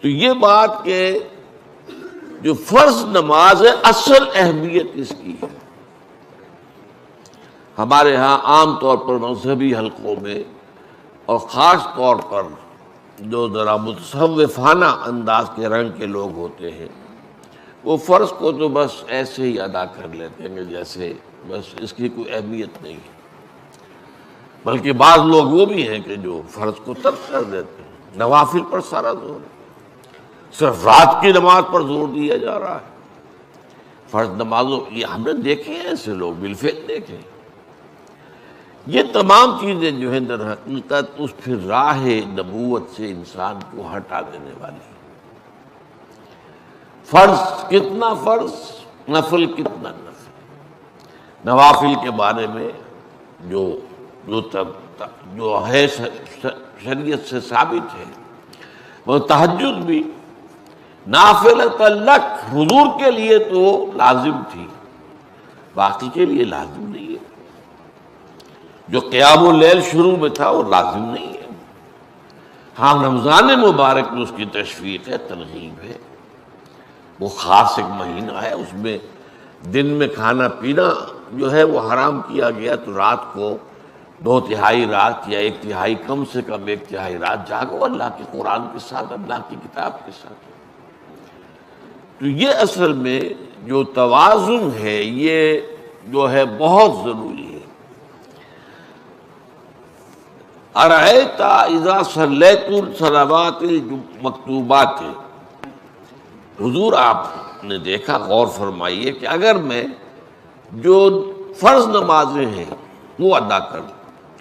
تو یہ بات کہ جو فرض نماز ہے اصل اہمیت اس کی ہے۔ ہمارے ہاں عام طور پر مذہبی حلقوں میں اور خاص طور پر جو ذرا متصوفانہ انداز کے رنگ کے لوگ ہوتے ہیں، وہ فرض کو تو بس ایسے ہی ادا کر لیتے ہیں جیسے بس اس کی کوئی اہمیت نہیں ہے، بلکہ بعض لوگ وہ بھی ہیں کہ جو فرض کو ترک کر دیتے ہیں، نوافل پر سارا زور ہے، صرف رات کی نماز پر زور دیا جا رہا ہے۔ فرض نمازوں یہ ہم نے دیکھے ہیں، ایسے لوگ بالفعل دیکھے ہیں۔ یہ تمام چیزیں جو ہیں در حقیقت اس پھر راہ نبوت سے انسان کو ہٹا دینے والی ہیں۔ فرض کتنا فرض، نفل کتنا نفل۔ نوافل کے بارے میں جو ہے شریعت سے ثابت ہے، وہ تہجد بھی نافلۃ لک، حضور کے لیے تو لازم تھی، باقی کے لیے لازم نہیں ہے۔ جو قیام اللیل شروع میں تھا وہ لازم نہیں ہے۔ ہاں رمضان مبارک میں اس کی تشویق ہے، ترغیب ہے، وہ خاص ایک مہینہ ہے، اس میں دن میں کھانا پینا جو ہے وہ حرام کیا گیا، تو رات کو 2/3 رات یا 1/3 کم سے کم 1/3 رات جاگو اللہ کے قرآن کے ساتھ، اللہ کی کتاب کے ساتھ۔ تو یہ اصل میں جو توازن ہے یہ جو ہے بہت ضروری ہے۔ ارأیت اذا صلیت الصلوات المکتوبات، حضور آپ نے دیکھا، غور فرمائیے کہ اگر میں جو فرض نمازیں ہیں وہ ادا کروں۔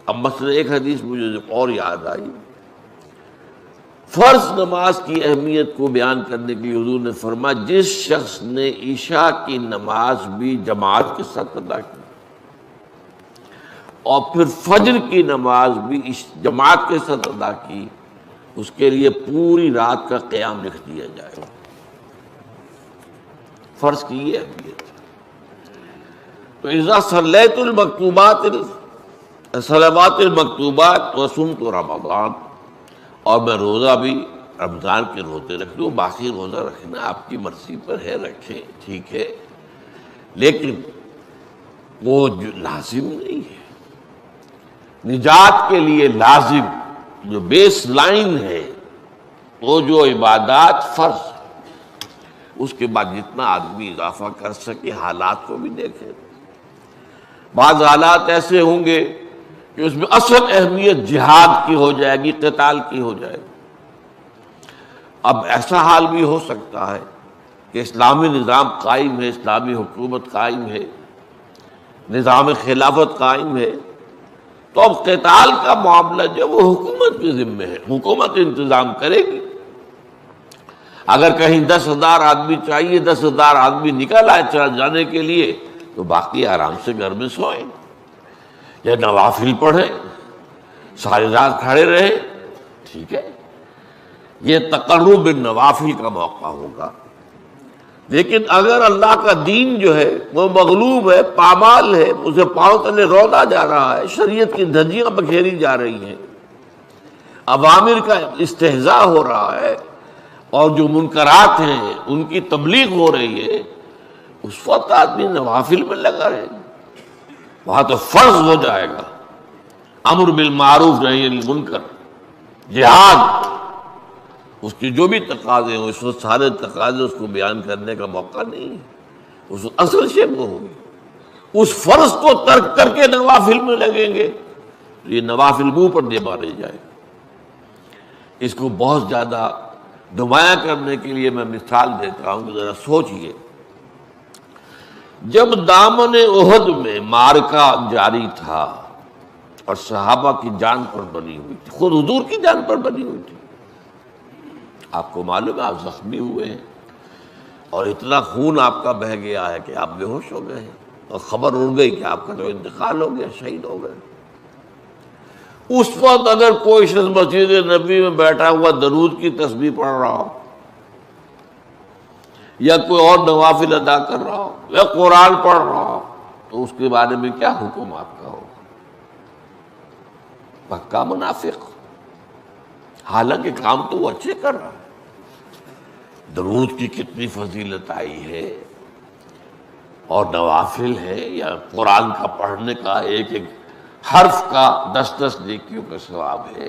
اب مثلا ایک حدیث مجھے اور یاد آئی، فرض نماز کی اہمیت کو بیان کرنے کے لیے حضور نے فرمایا جس شخص نے عشاء کی نماز بھی جماعت کے ساتھ ادا کی اور پھر فجر کی نماز بھی جماعت کے ساتھ ادا کی، اس کے لیے پوری رات کا قیام لکھ دیا جائے گا۔ فرض کی یہ اہمیت ہے۔ تو اذا صلیت المکتوبات صلوات المکتوبات وصمت رمضان، اور میں روزہ بھی رمضان کے روزے رکھ لوں، باقی روزہ رکھنا آپ کی مرضی پر ہے، رکھیں، ٹھیک ہے، لیکن وہ جو لازم نہیں ہے۔ نجات کے لیے لازم جو بیس لائن ہے وہ جو عبادات فرض، اس کے بعد جتنا آدمی اضافہ کر سکے، حالات کو بھی دیکھے۔ بعض حالات ایسے ہوں گے کہ اس میں اصل اہمیت جہاد کی ہو جائے گی، قتال کی ہو جائے گی۔ اب ایسا حال بھی ہو سکتا ہے کہ اسلامی نظام قائم ہے، اسلامی حکومت قائم ہے، نظام خلافت قائم ہے، تو اب قتال کا معاملہ جو وہ حکومت کے ذمہ ہے، حکومت انتظام کرے گی۔ اگر کہیں 10,000 آدمی چاہیے، 10,000 آدمی نکل آئے جانے کے لیے، تو باقی آرام سے گھر میں سوئیں یا نوافل پڑھیں، ساری رات کھڑے رہے، ٹھیک ہے، یہ تقرب بالنوافل کا موقع ہوگا۔ لیکن اگر اللہ کا دین جو ہے وہ مغلوب ہے، پامال ہے، اسے پاؤں تلے رودا جا رہا ہے، شریعت کی دھجیاں بکھیری جا رہی ہیں، اوامر کا استہزاء ہو رہا ہے، اور جو منکرات ہیں ان کی تبلیغ ہو رہی ہے، اس وقت آدمی نوافل میں لگا رہے گا، وہاں تو فرض ہو جائے گا امر بالمعروف نہی عن المنکر، جہاد، اس کی جو بھی تقاضے ہوں، اس وقت سارے تقاضے اس کو بیان کرنے کا موقع نہیں ہے، اس وقت اصل شے وہ ہوگی۔ اس فرض کو ترک کر کے نوافل میں لگیں گے تو یہ نوافل منہ پر دے مارے جائے گا۔ اس کو بہت زیادہ نمایاں کرنے کے لیے میں مثال دیتا ہوں، ذرا سوچئے۔ جب دامن احد میں معرکہ جاری تھا اور صحابہ کی جان پر بنی ہوئی تھی، خود حضور کی جان پر بنی ہوئی تھی، آپ کو معلوم ہے آپ زخمی ہوئے ہیں اور اتنا خون آپ کا بہہ گیا ہے کہ آپ بے ہوش ہو گئے ہیں، اور خبر اڑ گئی کہ آپ کا تو انتقال ہو گیا، شہید ہو گئے۔ اس وقت اگر کوئی شخص مسجد نبی میں بیٹھا ہوا درود کی تسبیح پڑھ رہا ہو، یا کوئی اور نوافل ادا کر رہا ہو، یا قرآن پڑھ رہا ہو، تو اس کے بارے میں کیا حکم آپ کا ہوگا؟ پکا منافق، حالانکہ کام تو وہ اچھے کر رہا ہے، درود کی کتنی فضیلت آئی ہے، اور نوافل ہے، یا قرآن کا پڑھنے کا ایک ایک حرف کا 10 نیکیوں کا ثواب ہے۔